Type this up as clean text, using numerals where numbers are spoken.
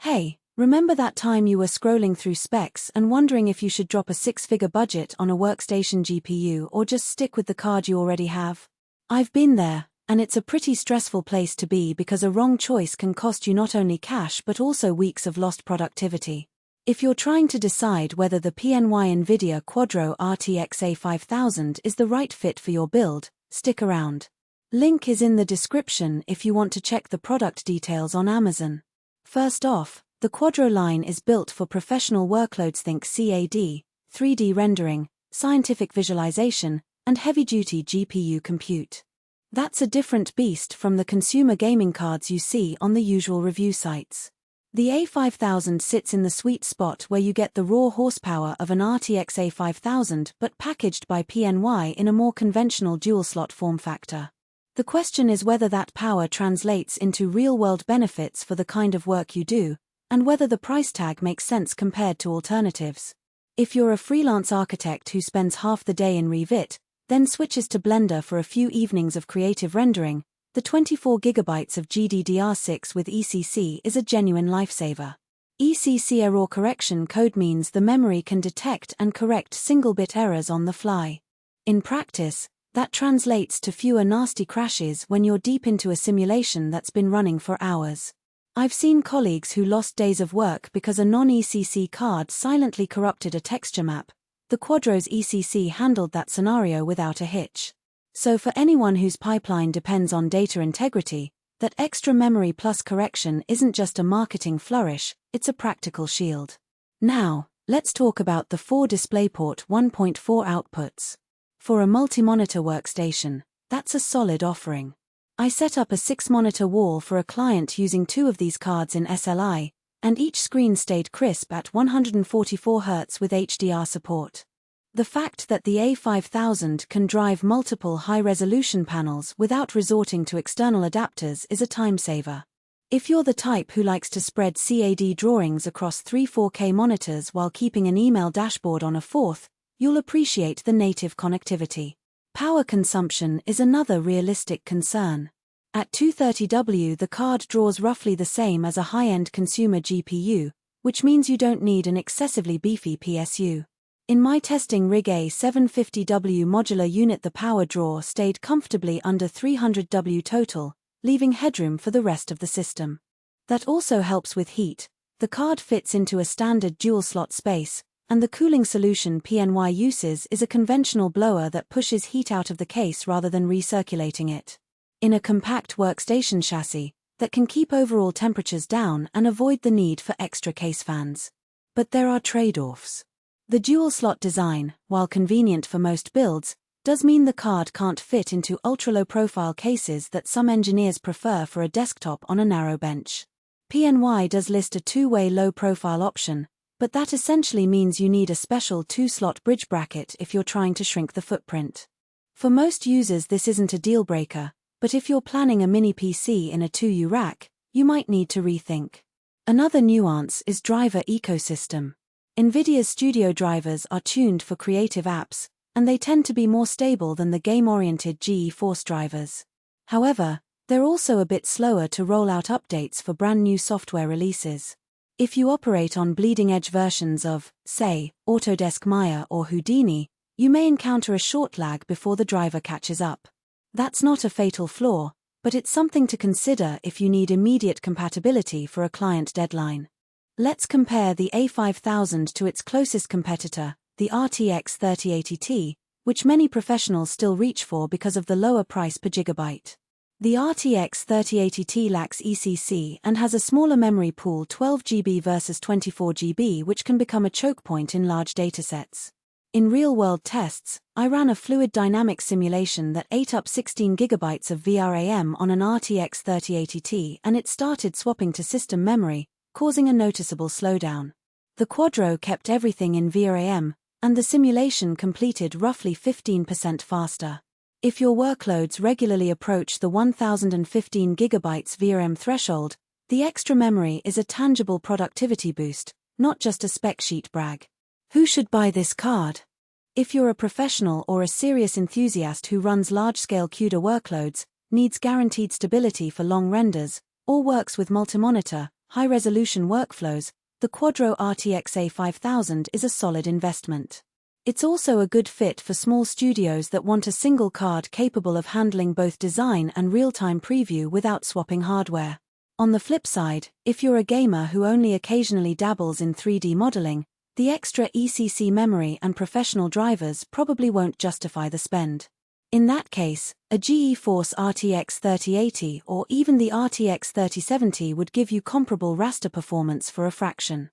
Hey, remember that time you were scrolling through specs and wondering if you should drop a six-figure budget on a workstation GPU or just stick with the card you already have? I've been there, and it's a pretty stressful place to be because a wrong choice can cost you not only cash but also weeks of lost productivity. If you're trying to decide whether the PNY NVIDIA Quadro RTX A5000 is the right fit for your build, stick around. Link is in the description if you want to check the product details on Amazon. First off, the Quadro line is built for professional workloads. Think CAD, 3D rendering, scientific visualization, and heavy-duty GPU compute. That's a different beast from the consumer gaming cards you see on the usual review sites. The A5000 sits in the sweet spot where you get the raw horsepower of an RTX A5000 but packaged by PNY in a more conventional dual-slot form factor. The question is whether that power translates into real-world benefits for the kind of work you do, and whether the price tag makes sense compared to alternatives. If you're a freelance architect who spends half the day in Revit, then switches to Blender for a few evenings of creative rendering, the 24GB of GDDR6 with ECC is a genuine lifesaver. ECC error correction code means the memory can detect and correct single-bit errors on the fly. In practice, that translates to fewer nasty crashes when you're deep into a simulation that's been running for hours. I've seen colleagues who lost days of work because a non-ECC card silently corrupted a texture map. The Quadro's ECC handled that scenario without a hitch. So for anyone whose pipeline depends on data integrity, that extra memory plus correction isn't just a marketing flourish, it's a practical shield. Now, let's talk about the 4 DisplayPort 1.4 outputs. For a multi-monitor workstation, that's a solid offering. I set up a 6-monitor wall for a client using 2 of these cards in SLI, and each screen stayed crisp at 144 Hz with HDR support. The fact that the A5000 can drive multiple high-resolution panels without resorting to external adapters is a time saver. If you're the type who likes to spread CAD drawings across 3 4K monitors while keeping an email dashboard on a 4th, you'll appreciate the native connectivity. Power consumption is another realistic concern. At 230W, the card draws roughly the same as a high-end consumer GPU, which means you don't need an excessively beefy PSU. In my testing rig A750W modular unit, the power draw stayed comfortably under 300W total, leaving headroom for the rest of the system. That also helps with heat. The card fits into a standard dual-slot space, and the cooling solution PNY uses is a conventional blower that pushes heat out of the case rather than recirculating it. In a compact workstation chassis, that can keep overall temperatures down and avoid the need for extra case fans. But there are trade-offs. The dual-slot design, while convenient for most builds, does mean the card can't fit into ultra-low-profile cases that some engineers prefer for a desktop on a narrow bench. PNY does list a 2-way low-profile option, but that essentially means you need a special 2-slot bridge bracket if you're trying to shrink the footprint. For most users this isn't a deal-breaker, but if you're planning a mini PC in a 2U rack, you might need to rethink. Another nuance is driver ecosystem. NVIDIA's Studio drivers are tuned for creative apps, and they tend to be more stable than the game-oriented GeForce drivers. However, they're also a bit slower to roll out updates for brand new software releases. If you operate on bleeding-edge versions of, say, Autodesk Maya or Houdini, you may encounter a short lag before the driver catches up. That's not a fatal flaw, but it's something to consider if you need immediate compatibility for a client deadline. Let's compare the A5000 to its closest competitor, the RTX 3080 which many professionals still reach for because of the lower price per gigabyte. The RTX 3080 lacks ECC and has a smaller memory pool, 12GB versus 24GB, which can become a choke point in large datasets. In real-world tests, I ran a fluid dynamics simulation that ate up 16GB of VRAM on an RTX 3080 and it started swapping to system memory, causing a noticeable slowdown. The Quadro kept everything in VRAM, and the simulation completed roughly 15% faster. If your workloads regularly approach the 1015GB VRAM threshold, the extra memory is a tangible productivity boost, not just a spec sheet brag. Who should buy this card? If you're a professional or a serious enthusiast who runs large-scale CUDA workloads, needs guaranteed stability for long renders, or works with multi-monitor, high-resolution workflows, the Quadro RTX A5000 is a solid investment. It's also a good fit for small studios that want a single card capable of handling both design and real-time preview without swapping hardware. On the flip side, if you're a gamer who only occasionally dabbles in 3D modeling, the extra ECC memory and professional drivers probably won't justify the spend. In that case, a GeForce RTX 3080 or even the RTX 3070 would give you comparable raster performance for a fraction.